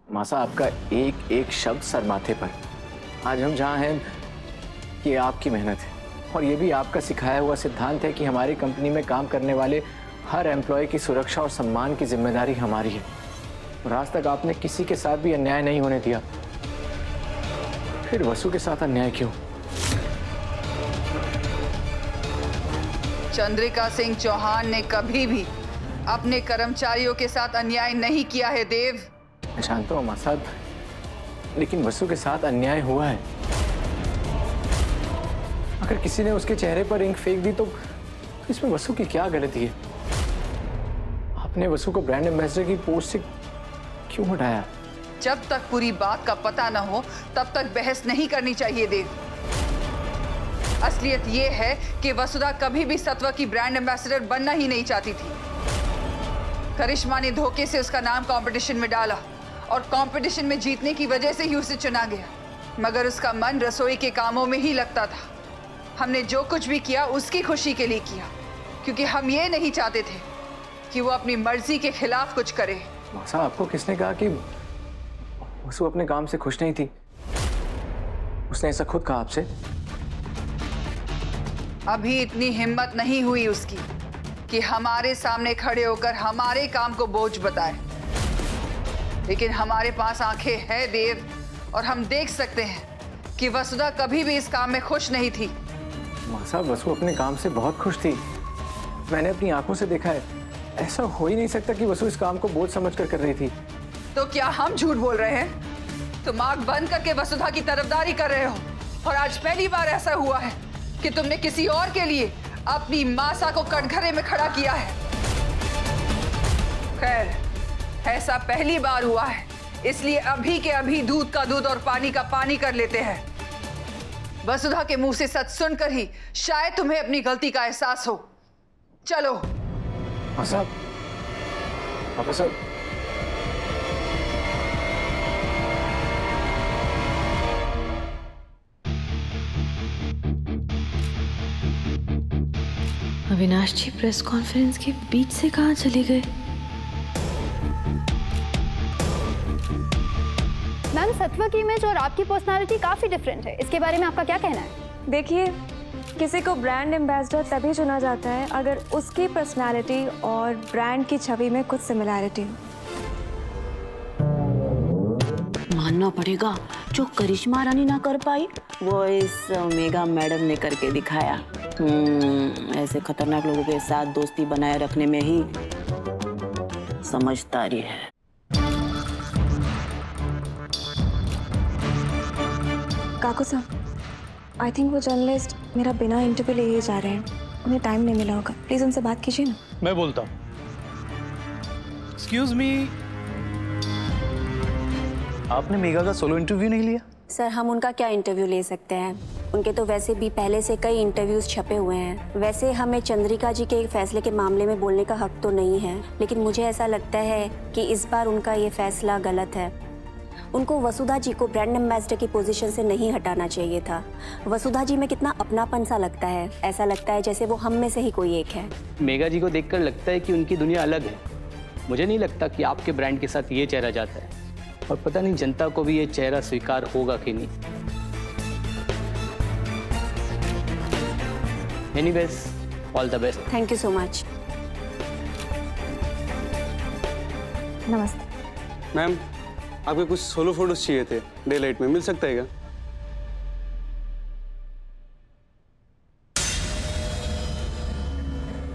मासा, आपका एक एक शब्द सर माथे पर। आज हम जहाँ हैं ये आपकी मेहनत है, और ये भी आपका सिखाया हुआ सिद्धांत है कि हमारी कंपनी में काम करने वाले हर एम्प्लॉय की सुरक्षा और सम्मान की जिम्मेदारी हमारी है। और आज तक आपने किसी के साथ भी अन्याय नहीं होने दिया, फिर वसु के साथ अन्याय क्यों? चंद्रिका सिंह चौहान ने कभी भी अपने कर्मचारियों के साथ अन्याय नहीं किया है देव। मैं जानता हूँ मां साहब, लेकिन वसु के साथ अन्याय हुआ है। अगर किसी ने उसके चेहरे पर इंक फेंक दी तो इसमें वसु की क्या गलती है? आपने वसु को ब्रांड एम्बेसडर की पोस्ट से क्यों हटाया? जब तक पूरी बात का पता न हो तब तक बहस नहीं करनी चाहिए देव। असलियत ये है कि वसुधा कभी भी सत्वा की ब्रांड एम्बेसडर बनना ही नहीं चाहती थी। करिश्मा ने धोखे से उसका नाम कंपटीशन में डाला और कंपटीशन में जीतने की वजह से ही उसे चुना गया, मगर उसका मन रसोई के कामों में ही लगता था। हमने जो कुछ भी किया उसकी खुशी के लिए किया, क्योंकि हम ये नहीं चाहते थे कि वो अपनी मर्जी के खिलाफ कुछ करे। मासा, आपको किसने कहा कि वसु अपने काम से खुश नहीं थी? उसने ऐसा खुद कहा आपसे? अभी इतनी हिम्मत नहीं हुई उसकी कि हमारे सामने खड़े होकर हमारे काम को बोझ बताए, लेकिन हमारे पास आंखें हैं देव, और हम देख सकते हैं कि वसुधा कभी भी इस काम में खुश नहीं थी। मासा, वसु अपने काम से बहुत खुश थी। मैंने अपनी आंखों से देखा है। ऐसा हो ही नहीं सकता कि वसु इस काम को बोझ समझकर कर रही थी। तो क्या हम झूठ बोल रहे हैं? तुम आंख बंद करके वसुधा की तरफदारी कर रहे हो, और आज पहली बार ऐसा हुआ है कि तुमने किसी और के लिए अपनी मासा को कटघरे में खड़ा किया है। खैर, ऐसा पहली बार हुआ है, इसलिए अभी के अभी दूध का दूध और पानी का पानी कर लेते हैं। वसुधा के मुंह से सच सुनकर ही शायद तुम्हें अपनी गलती का एहसास हो। चलो। साहब, पापा साहब, अविनाश जी प्रेस कॉन्फ्रेंस के बीच से कहाँ चले गए? मैम, सत्वा की इमेज और आपकी पर्सनालिटी काफी डिफरेंट है, इसके बारे में आपका क्या कहना है? देखिए, किसी को ब्रांड एम्बेसडर तभी चुना जाता है अगर उसकी पर्सनालिटी और ब्रांड की छवि में कुछ सिमिलैरिटी हो। मानना पड़ेगा, जो करिश्मा रानी ना कर पाई वो इस मेगा मैडम ने करके दिखाया। ऐसे खतरनाक लोगों के साथ दोस्ती बनाए रखने में ही समझदारी है। काकू साहब, आई थिंक वो जर्नलिस्ट मेरा बिना इंटरव्यू ले ही जा रहे हैं। उन्हें टाइम नहीं मिला होगा, प्लीज उनसे बात कीजिए ना। मैं बोलता हूँ। एक्सक्यूज मी, आपने मेगा का सोलो इंटरव्यू नहीं लिया? सर, हम उनका क्या इंटरव्यू ले सकते हैं? उनके तो वैसे भी पहले से कई इंटरव्यूज छपे हुए हैं। वैसे हमें चंद्रिका जी के फैसले के मामले में बोलने का हक तो नहीं है, लेकिन मुझे ऐसा लगता है कि इस बार उनका ये फैसला गलत है। उनको वसुधा जी को ब्रांड एम्बेसडर की पोजीशन से नहीं हटाना चाहिए था। वसुधा जी में कितना अपनापन सा लगता है, ऐसा लगता है जैसे वो हम में से ही कोई एक है। मेगा जी को देखकर लगता है कि उनकी दुनिया अलग है। मुझे नहीं लगता कि आपके ब्रांड के साथ ये चेहरा जाता है, और पता नहीं जनता को भी ये चेहरा स्वीकार होगा कि नहीं। Anyways, all the best. Thank you so much. नमस्ते मैम, आपके कुछ सोलो फोटोज चाहिए थे, डे लाइट में मिल सकता है क्या?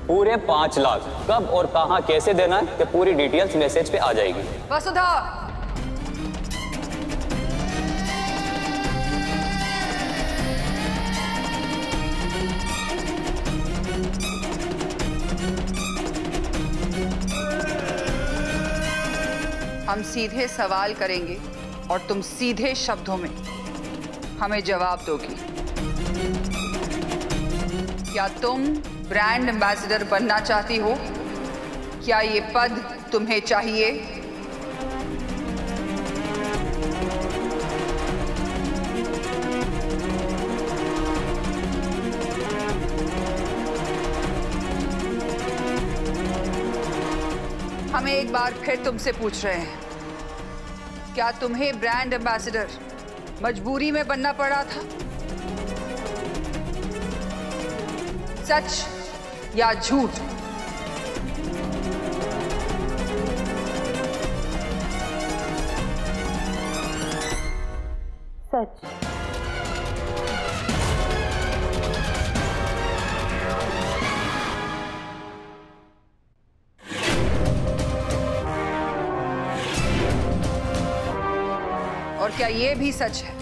पूरे 5 लाख कब और कहां कैसे देना है, ये पूरी डिटेल्स मैसेज पे आ जाएगी। वसुधा, हम सीधे सवाल करेंगे और तुम सीधे शब्दों में हमें जवाब दोगी। क्या तुम ब्रांड एम्बेसडर बनना चाहती हो? क्या ये पद तुम्हें चाहिए? हम एक बार फिर तुमसे पूछ रहे हैं, क्या तुम्हें ब्रांड एम्बेसडर मजबूरी में बनना पड़ा था? सच या झूठ? सच। और क्या ये भी सच है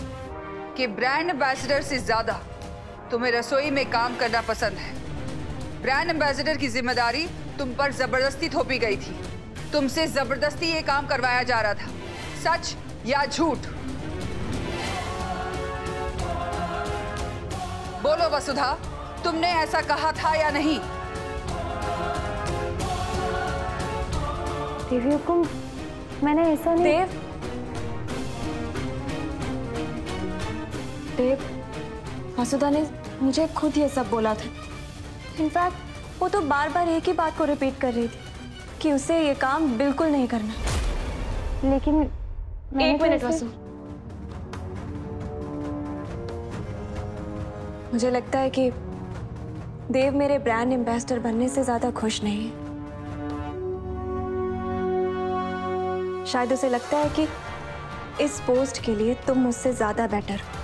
कि ब्रांड एम्बेसडर से ज्यादा तुम्हें रसोई में काम करना पसंद है? ब्रांड एम्बेसडर की जिम्मेदारी तुम पर जबरदस्ती थोपी गई थी, तुमसे जबरदस्ती ये काम करवाया जा रहा था। सच या झूठ? बोलो वसुधा, तुमने ऐसा कहा था या नहीं? देवी हुकुम, मैंने ऐसा नहीं। देव, वसुधा ने मुझे खुद ये सब बोला था। इनफैक्ट वो तो बार बार एक ही बात को रिपीट कर रही थी कि उसे ये काम बिल्कुल नहीं करना। लेकिन एक मिनट वसु, मुझे लगता है कि देव मेरे ब्रांड एम्बेसडर बनने से ज्यादा खुश नहीं है। शायद उसे लगता है कि इस पोस्ट के लिए तुम मुझसे ज्यादा बेटर हो।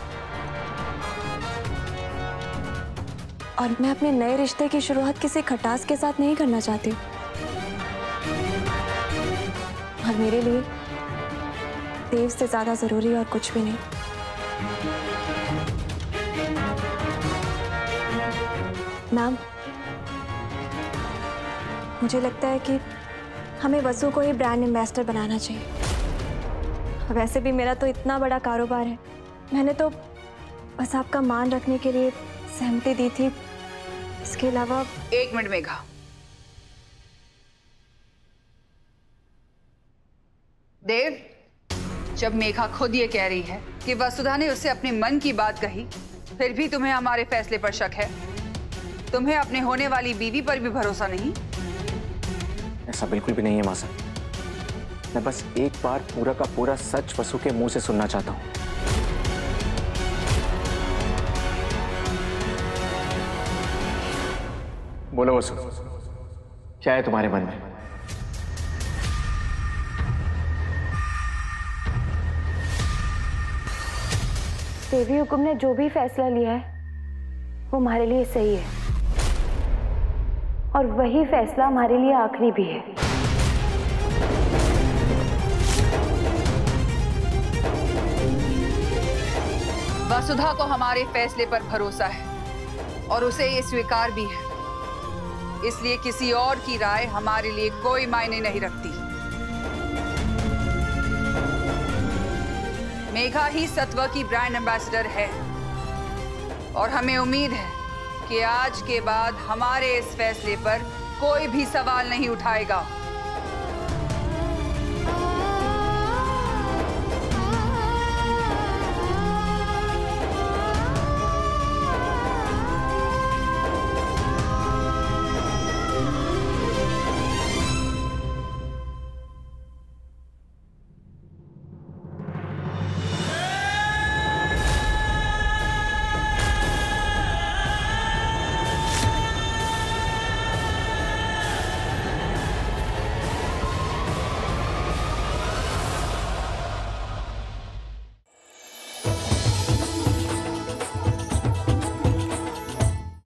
और मैं अपने नए रिश्ते की शुरुआत किसी खटास के साथ नहीं करना चाहती हूँ। और मेरे लिए देव से ज्यादा जरूरी और कुछ भी नहीं। मैम, मुझे लगता है कि हमें वसु को ही ब्रांड एम्बेसडर बनाना चाहिए। वैसे भी मेरा तो इतना बड़ा कारोबार है, मैंने तो बस आपका मान रखने के लिए सहमति दी थी। इसके अलावा एक मिनट मेघा, देव, जब मेघा खुद ये कह रही है कि वसुधा ने उससे अपने मन की बात कही, फिर भी तुम्हें हमारे फैसले पर शक है? तुम्हें अपने होने वाली बीवी पर भी भरोसा नहीं? ऐसा बिल्कुल भी नहीं है माँ साहब। मैं बस एक बार पूरा का पूरा सच वसु के मुंह से सुनना चाहता हूँ। बोलो वसु, क्या है तुम्हारे मन में? देवी हुकुम ने जो भी फैसला लिया है वो हमारे लिए सही है, और वही फैसला हमारे लिए आखिरी भी है। वसुधा को हमारे फैसले पर भरोसा है और उसे ये स्वीकार भी है, इसलिए किसी और की राय हमारे लिए कोई मायने नहीं रखती। मेघा ही सत्व की ब्रांड एम्बेसडर है और हमें उम्मीद है कि आज के बाद हमारे इस फैसले पर कोई भी सवाल नहीं उठाएगा।